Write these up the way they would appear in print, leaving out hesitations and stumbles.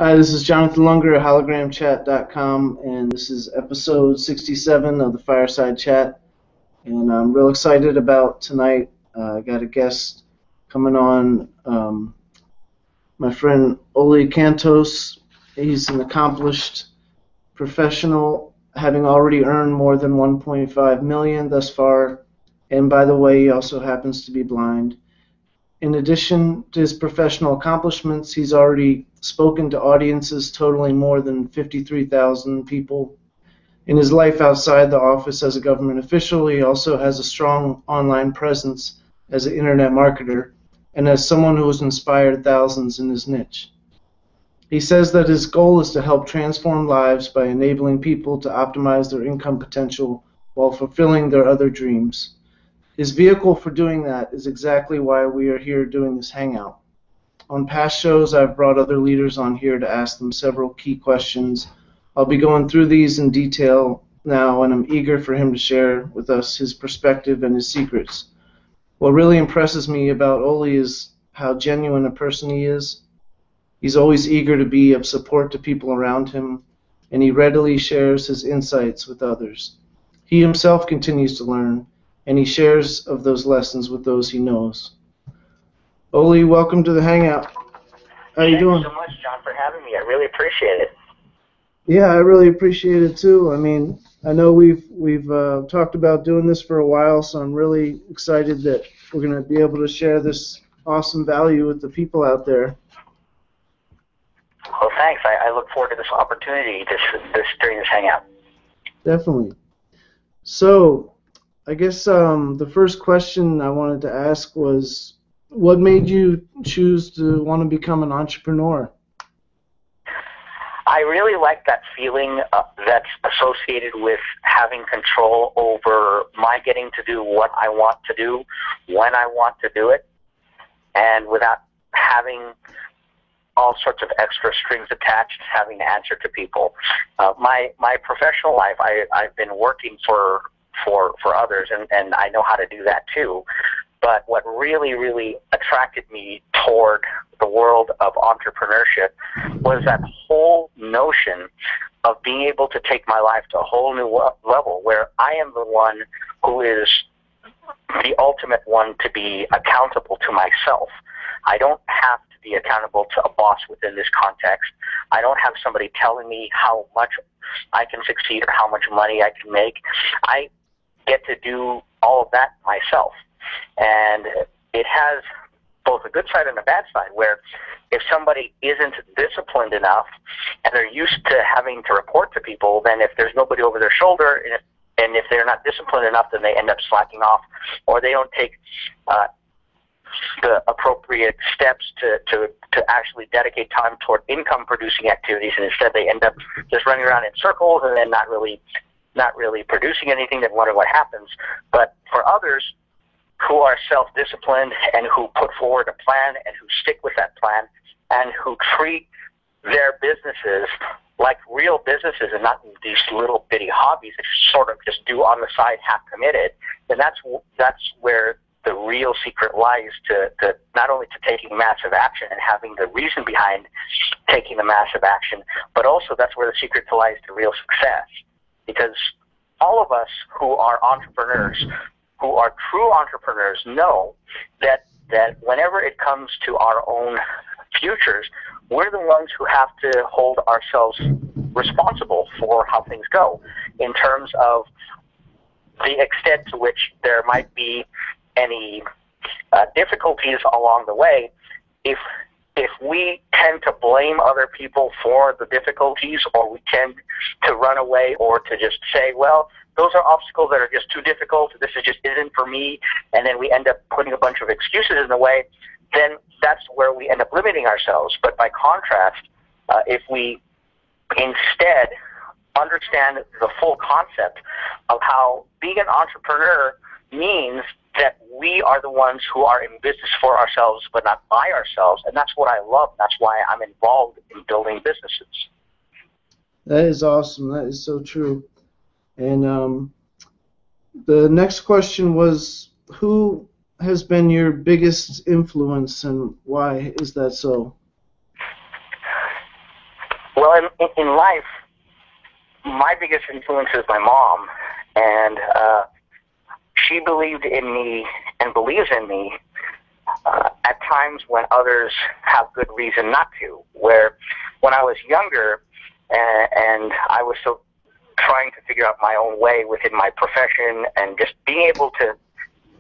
Hi, this is Jonathan Lunger at hologramchat.com, and this is episode 67 of the Fireside Chat. And I'm real excited about tonight. I got a guest coming on, my friend Oli Cantos. He's an accomplished professional, having already earned more than 1.5 million thus far. And by the way, he also happens to be blind. In addition to his professional accomplishments, he's already spoken to audiences totaling more than 53,000 people. In his life outside the office as a government official, he also has a strong online presence as an internet marketer and as someone who has inspired thousands in his niche. He says that his goal is to help transform lives by enabling people to optimize their income potential while fulfilling their other dreams. His vehicle for doing that is exactly why we are here doing this hangout. On past shows, I've brought other leaders on here to ask them several key questions. I'll be going through these in detail now, and I'm eager for him to share with us his perspective and his secrets. What really impresses me about Oli is how genuine a person he is. He's always eager to be of support to people around him, and he readily shares his insights with others. He himself continues to learn, and he shares of those lessons with those he knows. Oli, welcome to the Hangout. How you doing? Thank you so much, John, for having me. I really appreciate it. Yeah, I really appreciate it too. I mean, I know we've talked about doing this for a while, so I'm really excited that we're going to be able to share this awesome value with the people out there. Well, thanks. I look forward to this opportunity during this hangout. Definitely. So, I guess the first question I wanted to ask was, what made you choose to want to become an entrepreneur? I really like that feeling that's associated with having control over my getting to do what I want to do, when I want to do it, and without having all sorts of extra strings attached, having to answer to people. My professional life, I've been working for others, and I know how to do that too. But what really, really attracted me toward the world of entrepreneurship was that whole notion of being able to take my life to a whole new level where I am the one who is the ultimate one to be accountable to myself. I don't have to be accountable to a boss within this context. I don't have somebody telling me how much I can succeed or how much money I can make. I get to do all of that myself. And it has both a good side and a bad side, where if somebody isn't disciplined enough and they're used to having to report to people, then if there's nobody over their shoulder, and if they're not disciplined enough, then they end up slacking off, or they don't take the appropriate steps to actually dedicate time toward income-producing activities, and instead they end up just running around in circles and then not really producing anything, then wonder what happens. But for others who are self-disciplined and who put forward a plan and who stick with that plan and who treat their businesses like real businesses and not these little bitty hobbies that you sort of just do on the side, half committed, then that's where the real secret lies to not only to taking massive action and having the reason behind taking the massive action, but also that's where the secret lies to real success. Because all of us who are entrepreneurs, who are true entrepreneurs, know that whenever it comes to our own futures, we're the ones who have to hold ourselves responsible for how things go in terms of the extent to which there might be any difficulties along the way. If we tend to blame other people for the difficulties, or we tend to run away or to just say, well, those are obstacles that are just too difficult, this just isn't for me, and then we end up putting a bunch of excuses in the way, then that's where we end up limiting ourselves. But by contrast, if we instead understand the full concept of how being an entrepreneur means that we are the ones who are in business for ourselves but not by ourselves, and that's what I love. That's why I'm involved in building businesses. That is awesome. That is so true. And the next question was, who has been your biggest influence and why is that so? Well, in life, my biggest influence is my mom, and she believed in me and believes in me at times when others have good reason not to. Where when I was younger and I was still trying to figure out my own way within my profession and just being able to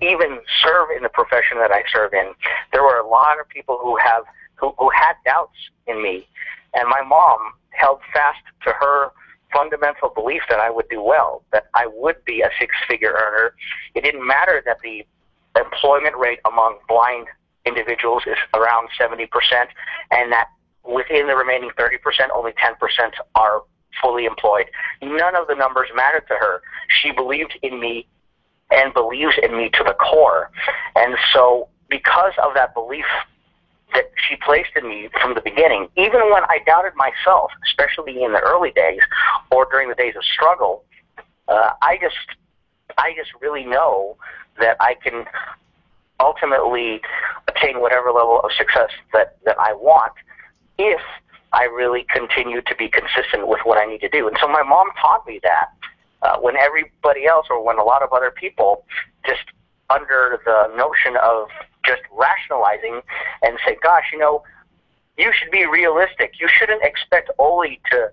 even serve in the profession that I serve in, there were a lot of people who had doubts in me, and my mom held fast to her fundamental belief that I would do well, that I would be a six-figure earner. It didn't matter that the employment rate among blind individuals is around 70%, and that within the remaining 30%, only 10% are fully employed. None of the numbers mattered to her. She believed in me and believes in me to the core. And so because of that belief that she placed in me from the beginning, even when I doubted myself, especially in the early days or during the days of struggle, I just really know that I can ultimately attain whatever level of success that I want if I really continue to be consistent with what I need to do. And so my mom taught me that when everybody else, or when a lot of other people, just under the notion of just rationalizing and say, gosh, you should be realistic. You shouldn't expect Oli to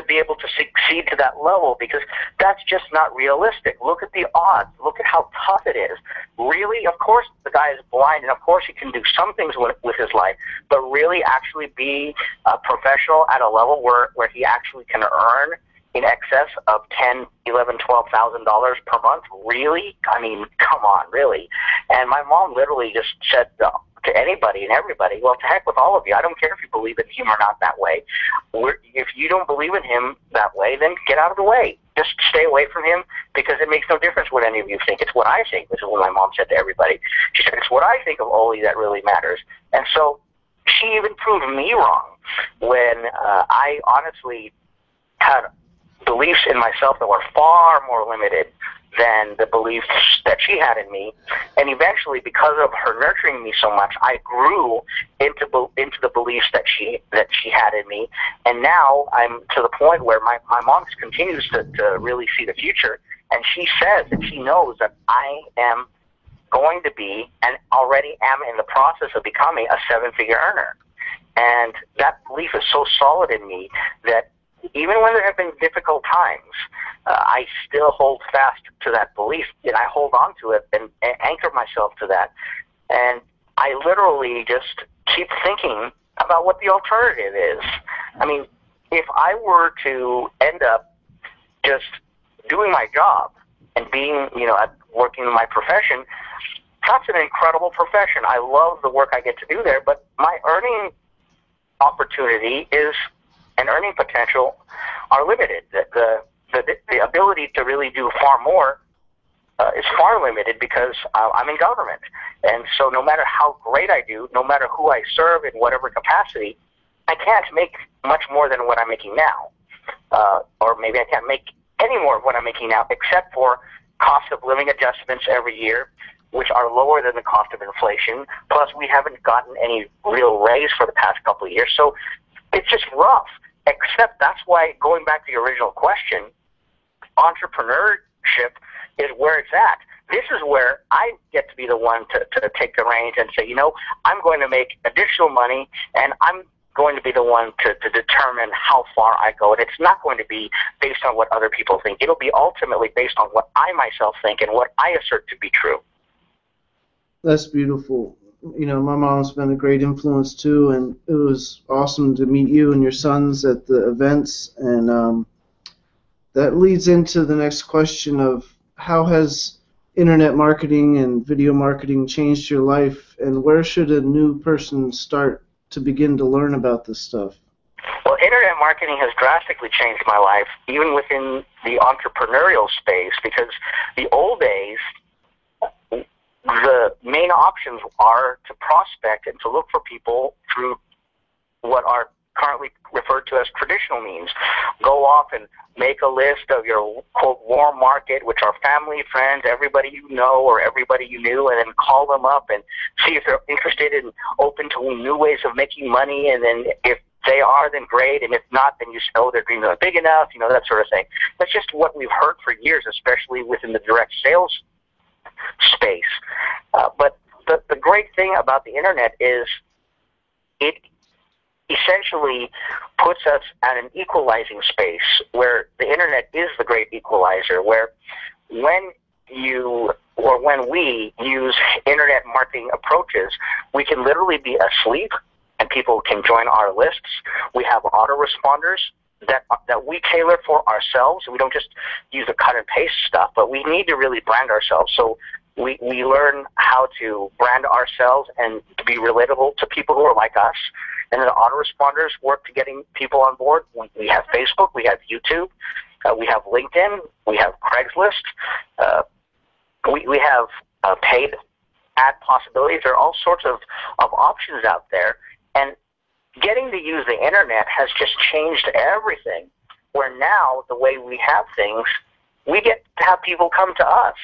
be able to succeed to that level, because that's just not realistic. Look at the odds. Look at how tough it is. Really, of course, the guy is blind, and of course he can do some things with his life, but really actually be a professional at a level where he actually can earn in excess of $10,000, $11,000, $12,000 per month? Really? I mean, come on, really? And my mom literally just said to anybody and everybody, well, to heck with all of you. I don't care if you believe in him or not that way. If you don't believe in him that way, then get out of the way. Just stay away from him, because it makes no difference what any of you think. It's what I think. This is what my mom said to everybody. She said, it's what I think of Oli that really matters. And so she even proved me wrong when I honestly had beliefs in myself that were far more limited than the beliefs that she had in me. And eventually, because of her nurturing me so much, I grew into the beliefs that she had in me. And now I'm to the point where my mom continues to really see the future. And she says that she knows that I am going to be, and already am in the process of becoming, a seven-figure earner. And that belief is so solid in me that even when there have been difficult times, I still hold fast to that belief, and I hold on to it and anchor myself to that. And I literally just keep thinking about what the alternative is. I mean, if I were to end up just doing my job and being, working in my profession, that's an incredible profession. I love the work I get to do there, but my earning opportunity and earning potential are limited. The ability to really do far more is far limited, because I'm in government. And so no matter how great I do, no matter who I serve in whatever capacity, I can't make much more than what I'm making now. Or maybe I can't make any more of what I'm making now, except for cost of living adjustments every year, which are lower than the cost of inflation. Plus, we haven't gotten any real raise for the past couple of years. So it's just rough. Except that's why, going back to the original question, entrepreneurship is where it's at. This is where I get to be the one to take the reins and say, I'm going to make additional money, and I'm going to be the one to determine how far I go. And it's not going to be based on what other people think. It'll be ultimately based on what I myself think and what I assert to be true. That's beautiful. My mom's been a great influence too, and it was awesome to meet you and your sons at the events. And that leads into the next question of, how has internet marketing and video marketing changed your life, and where should a new person start to begin to learn about this stuff? Well, internet marketing has drastically changed my life, even within the entrepreneurial space, because the old days, the main options are to prospect and to look for people through what are currently referred to as traditional means. Go off and make a list of your, quote, warm market, which are family, friends, everybody you know or everybody you knew, and then call them up and see if they're interested and open to new ways of making money. And then if they are, then great, and if not, then you know their dreams aren't big enough, that sort of thing. That's just what we've heard for years, especially within the direct sales space. But the great thing about the internet is it essentially puts us at an equalizing space where the internet is the great equalizer, where when we use internet marketing approaches, we can literally be asleep and people can join our lists. We have autoresponders that we tailor for ourselves. We don't just use the cut and paste stuff, but we need to really brand ourselves. So we learn how to brand ourselves and to be relatable to people who are like us. And then the autoresponders work to getting people on board. We have Facebook, we have YouTube, we have LinkedIn, we have Craigslist, we have paid ad possibilities. There are all sorts of options out there. And getting to use the internet has just changed everything, where now the way we have things, we get to have people come to us.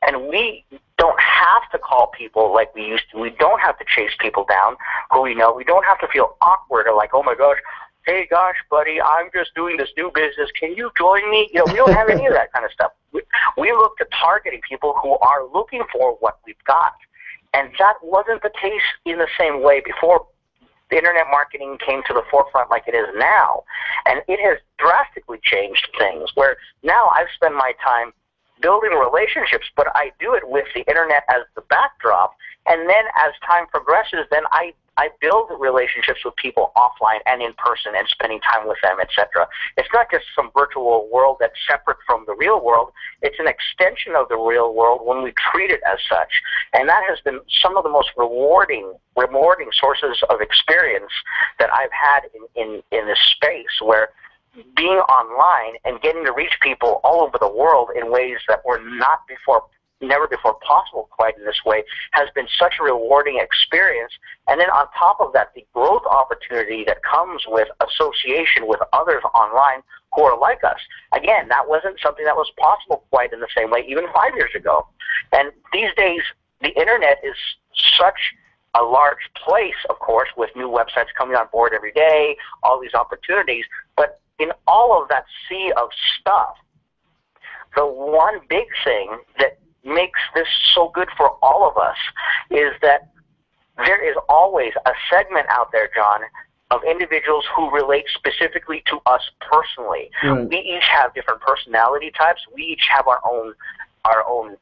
And we don't have to call people like we used to. We don't have to chase people down who we know. We don't have to feel awkward or like, oh my gosh, hey gosh, buddy, I'm just doing this new business. Can you join me? We don't have any of that kind of stuff. We look to targeting people who are looking for what we've got. And that wasn't the case in the same way before the internet marketing came to the forefront like it is now. And it has drastically changed things, where now I've spent my time building relationships, but I do it with the internet as the backdrop. And then as time progresses, then I build relationships with people offline and in person and spending time with them, etc. It's not just some virtual world that's separate from the real world. It's an extension of the real world when we treat it as such. And that has been some of the most rewarding sources of experience that I've had in this space, where being online and getting to reach people all over the world in ways that were never before possible quite in this way has been such a rewarding experience. And then on top of that, the growth opportunity that comes with association with others online who are like us. Again, that wasn't something that was possible quite in the same way even 5 years ago. And these days, the internet is such a large place, of course, with new websites coming on board every day, all these opportunities. But in all of that sea of stuff, the one big thing that makes this so good for all of us is that there is always a segment out there, John, of individuals who relate specifically to us personally. Right. We each have different personality types. We each have our own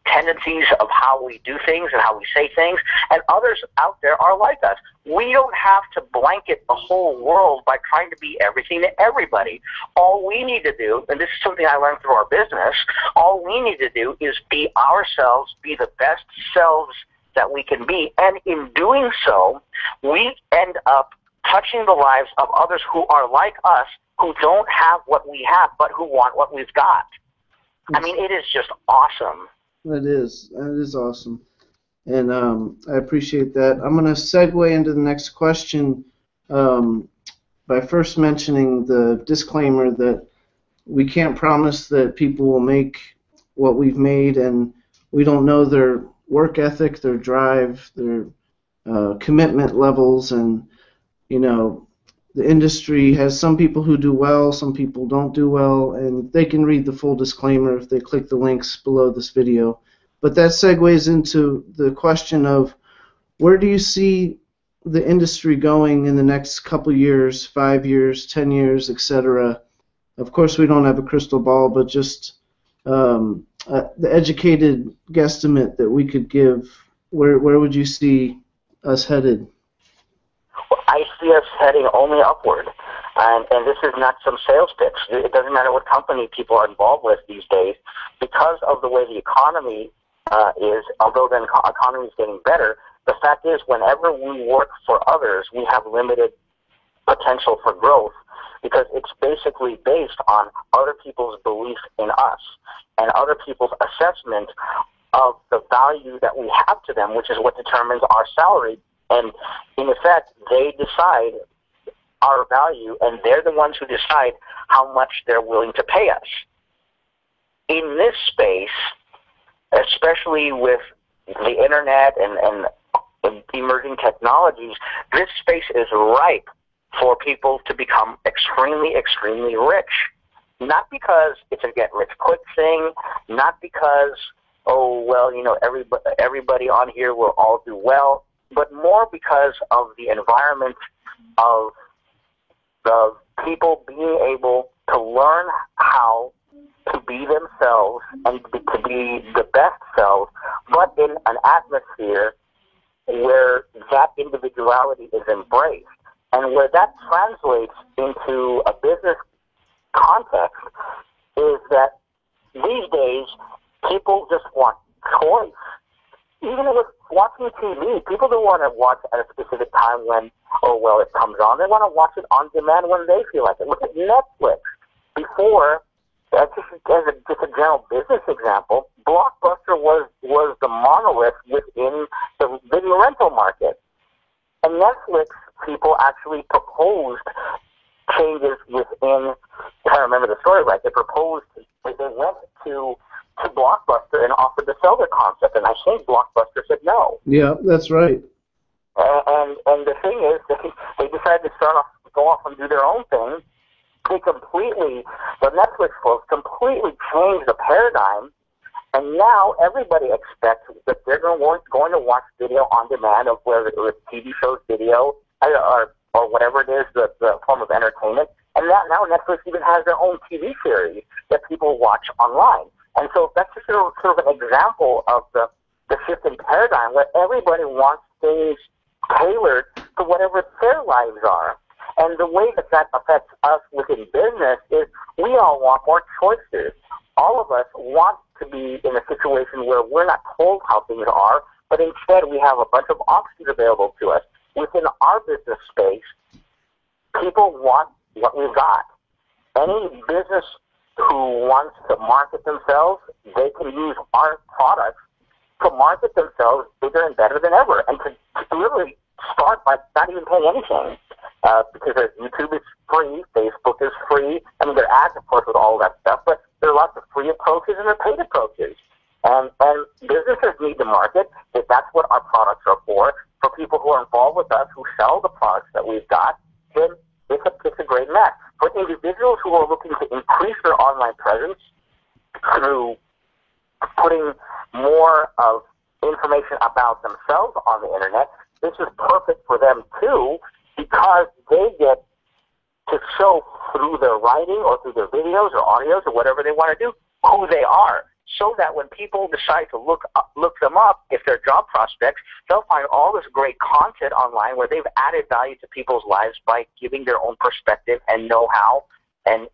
tendencies of how we do things and how we say things, and others out there are like us. We don't have to blanket the whole world by trying to be everything to everybody. All we need to do, and this is something I learned through our business, all we need to do is be ourselves, be the best selves that we can be, and in doing so, we end up touching the lives of others who are like us, who don't have what we have, but who want what we've got. I mean, it is just awesome. It is awesome. And I appreciate that. I'm going to segue into the next question by first mentioning the disclaimer that we can't promise that people will make what we've made, and we don't know their work ethic, their drive, their commitment levels, and, the industry has some people who do well, some people don't do well, and they can read the full disclaimer if they click the links below this video. But that segues into the question of, where do you see the industry going in the next couple years, 5 years, 10 years, etc.? Of course, we don't have a crystal ball, but just the educated guesstimate that we could give, where would you see us headed? I see us heading only upward, and this is not some sales pitch. It doesn't matter what company people are involved with these days, because of the way the economy is, although the economy is getting better, the fact is whenever we work for others, we have limited potential for growth, because it's basically based on other people's belief in us and other people's assessment of the value that we have to them, which is what determines our salary. And in effect, they decide our value, and they're the ones who decide how much they're willing to pay us. In this space, especially with the internet and emerging technologies, this space is ripe for people to become extremely, extremely rich. Not because it's a get-rich-quick thing, not because, oh, well, everybody on here will all do well, but more because of the environment of the people being able to learn how to be themselves and to be the best selves, but in an atmosphere where that individuality is embraced. And where that translates into a business context is that these days people just want choice. Even with watching TV, people don't want to watch at a specific time when, oh, well, it comes on. They want to watch it on demand when they feel like it. Look at Netflix. Before, just a general business example, Blockbuster was the monolith within the video rental market. And Netflix people actually proposed changes within, if I remember the story right, they went to Blockbuster and offered to sell their concept, and I think Blockbuster said no. Yeah, that's right. And the thing is, they decided to go off and do their own thing. The Netflix folks completely changed the paradigm, and now everybody expects that they're going to watch video on demand, of whether it was TV shows, video, or whatever it is, the form of entertainment. And now Netflix even has their own TV series that people watch online. And so that's just sort of an example of the shift in paradigm, where everybody wants things tailored to whatever their lives are. And the way that affects us within business is we all want more choices. All of us want to be in a situation where we're not told how things are, but instead we have a bunch of options available to us. Within our business space, people want what we've got. Any business who wants to market themselves, they can use our products to market themselves bigger and better than ever, and to literally start by not even paying anything. Because YouTube is free, Facebook is free. I mean, there are ads, of course, with all that stuff, but there are lots of free approaches and there are paid approaches. And businesses need to market. If that's what our products are for people who are involved with us, who sell the products that we've got, then it's a great match. For individuals who are looking to increase their online presence through putting more of information about themselves on the internet, this is perfect for them too, because they get to show through their writing or through their videos or audios or whatever they want to do who they are, so that when people decide to look them up, if they're job prospects, they'll find all this great content online where they've added value to people's lives by giving their own perspective and know-how and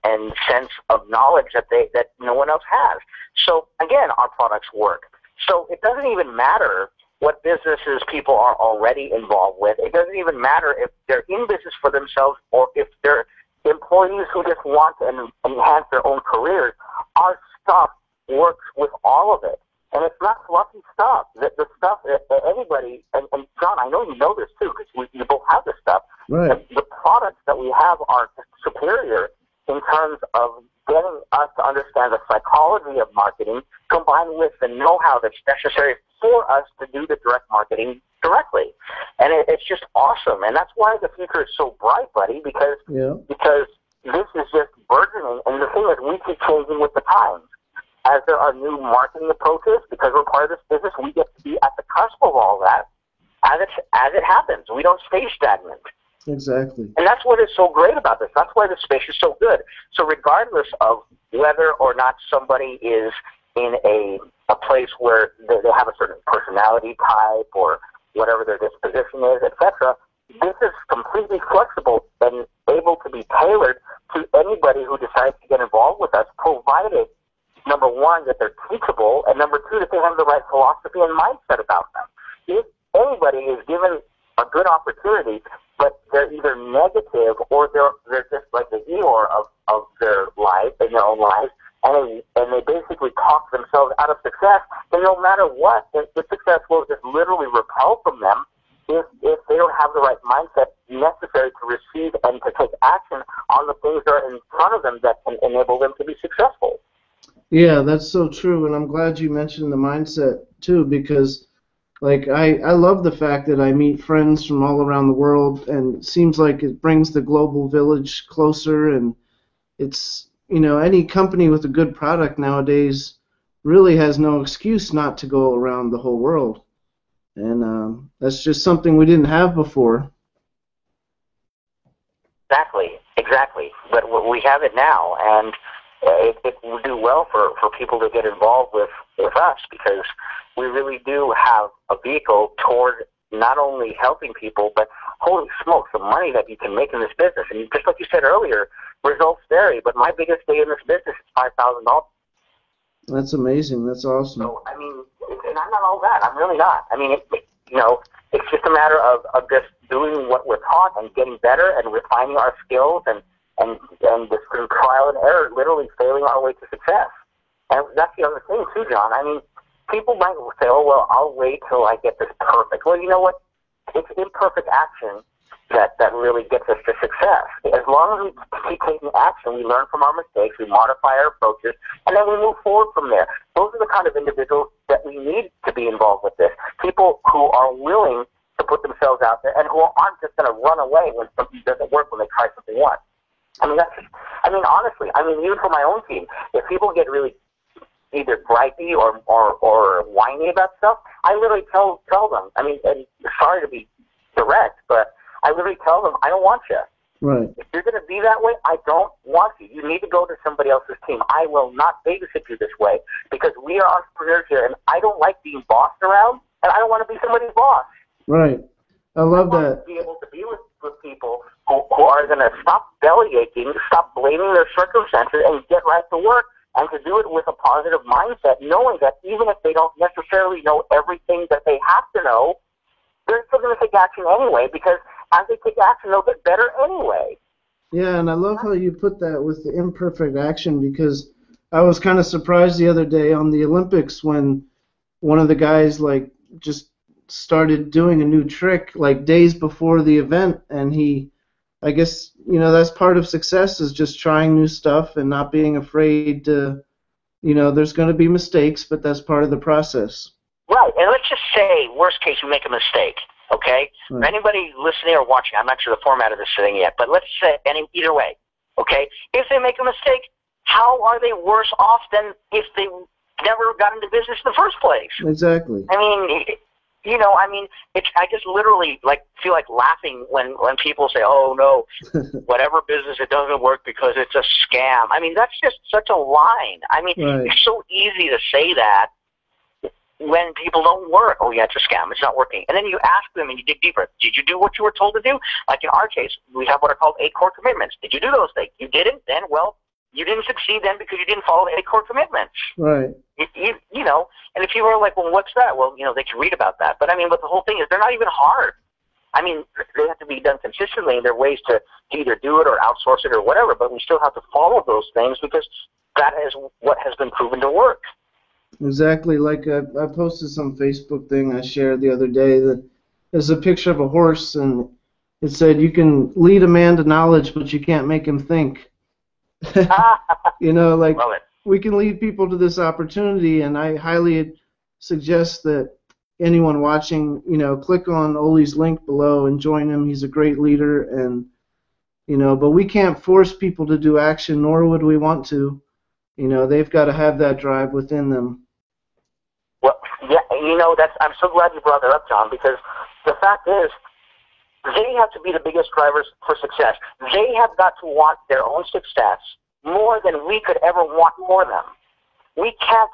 sense of knowledge that no one else has. So again, our products work. So it doesn't even matter what businesses people are already involved with. It doesn't even matter if they're in business for themselves or if they're employees who just want to enhance their own careers. Our stuff works with all of it. And it's not fluffy stuff. The stuff that anybody, and John, I know you know this too, because you both have this stuff. Right. The products that we have are superior in terms of getting us to understand the psychology of marketing, combined with the know-how that's necessary for us to do the direct marketing directly. And it's just awesome. And that's why the future is so bright, buddy, because this is just burgeoning. And the thing is, we keep changing with the times. As there are new marketing approaches, because we're part of this business, we get to be at the cusp of all that as it happens. We don't stay stagnant. Exactly. And that's what is so great about this. That's why the space is so good. So regardless of whether or not somebody is in a place where they have a certain personality type or whatever their disposition is, etc., this is completely flexible and able to be tailored to anybody who decides to get involved with us, provided, number one, that they're teachable, and number two, that they have the right philosophy and mindset about them. If anybody is given a good opportunity, but they're either negative or they're just like the Eeyore of their life, in their own lives, and they basically talk themselves out of success, then no matter what, the success will just literally repel from them if they don't have the right mindset necessary to receive and to take action on the things that are in front of them that can enable them to be successful. Yeah, that's so true, and I'm glad you mentioned the mindset too, because Like, I love the fact that I meet friends from all around the world, and it seems like it brings the global village closer, and it's, any company with a good product nowadays really has no excuse not to go around the whole world. And that's just something we didn't have before. Exactly. But we have it now, and it will do well for people to get involved with us, because we really do have a vehicle toward not only helping people, but holy smokes, the money that you can make in this business. And just like you said earlier, results vary, but my biggest day in this business is $5,000. That's amazing. That's awesome. So, I mean, and I'm not all that. I'm really not. I mean, it's just a matter of just doing what we're taught and getting better and refining our skills and just through trial and error, literally failing our way to success. And that's the other thing, too, John. I mean, people might say, oh, well, I'll wait till I get this perfect. Well, you know what? It's imperfect action that really gets us to success. As long as we keep taking action, we learn from our mistakes, we modify our approaches, and then we move forward from there. Those are the kind of individuals that we need to be involved with this. People who are willing to put themselves out there and who aren't just going to run away when something doesn't work, when they try something once. Honestly, even for my own team, if people get really either gripey or whiny about stuff, I literally tell them, and sorry to be direct, but I literally tell them, I don't want you. Right. If you're going to be that way, I don't want you. You need to go to somebody else's team. I will not babysit you this way, because we are entrepreneurs here, and I don't like being bossed around, and I don't want to be somebody's boss. Right. I love that. I want to be able to be with people who are going to stop belly aching, stop blaming their circumstances, and get right to work, and to do it with a positive mindset, knowing that even if they don't necessarily know everything that they have to know, they're still going to take action anyway, because as they take action, they'll get better anyway. Yeah, and I love how you put that with the imperfect action, because I was kind of surprised the other day on the Olympics when one of the guys just started doing a new trick days before the event, and I guess that's part of success, is just trying new stuff and not being afraid to, there's going to be mistakes, but that's part of the process. Right, and let's just say, worst case, you make a mistake. Okay? Right. For anybody listening or watching, I'm not sure the format of this thing yet, but let's say either way, okay? If they make a mistake, how are they worse off than if they never got into business in the first place? Exactly. I just literally feel like laughing when people say, oh, no, whatever business, it doesn't work because it's a scam. That's just such a line. Right. It's so easy to say that when people don't work. Oh, yeah, it's a scam. It's not working. And then you ask them and you dig deeper. Did you do what you were told to do? Like in our case, we have what are called 8 core commitments. Did you do those things? You didn't? Then, well, you didn't succeed then because you didn't follow the 8 core commitments. Right. And if you were like, well, what's that? Well, they can read about that. But the whole thing is they're not even hard. They have to be done consistently, and there are ways to either do it or outsource it or whatever, but we still have to follow those things because that is what has been proven to work. Exactly. Like I posted some Facebook thing I shared the other day that there's a picture of a horse, and it said, you can lead a man to knowledge, but you can't make him think. Love it. We can lead people to this opportunity, and I highly suggest that anyone watching, click on Oli's link below and join him. He's a great leader, and but we can't force people to do action, nor would we want to. They've got to have that drive within them. Well, yeah, I'm so glad you brought that up, John, because the fact is, they have to be the biggest drivers for success. They have got to want their own success more than we could ever want for them. We can't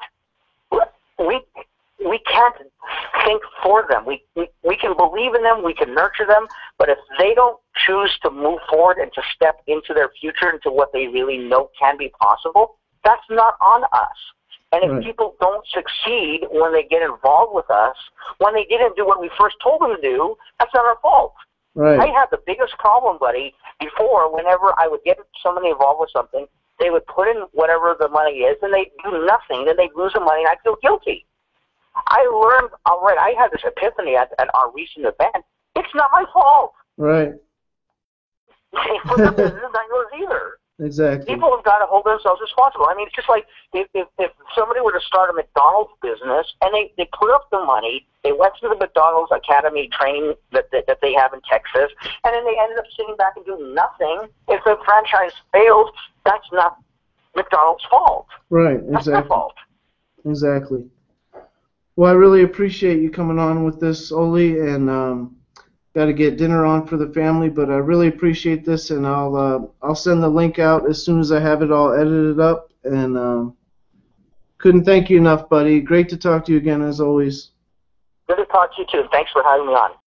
think for them. We can believe in them, we can nurture them, but if they don't choose to move forward and to step into their future, into what they really know can be possible, that's not on us. And if people don't succeed when they get involved with us, when they didn't do what we first told them to do, that's not our fault. Right. I had the biggest problem, buddy, before. Whenever I would get somebody involved with something, they would put in whatever the money is, and they'd do nothing. Then they'd lose the money, and I'd feel guilty. I learned, all right, I had this epiphany at our recent event. It's not my fault. Right. For the business, not yours either. Exactly. People have got to hold themselves responsible. I mean, it's just like if somebody were to start a McDonald's business and they put up the money, they went through the McDonald's Academy training that they have in Texas, and then they ended up sitting back and doing nothing. If the franchise failed, that's not McDonald's fault. Right, that's exactly. Their fault. Exactly. Well, I really appreciate you coming on with this, Oli, and got to get dinner on for the family, but I really appreciate this, and I'll send the link out as soon as I have it all edited up, and couldn't thank you enough, buddy. Great to talk to you again, as always. Good to talk to you, too. Thanks for having me on.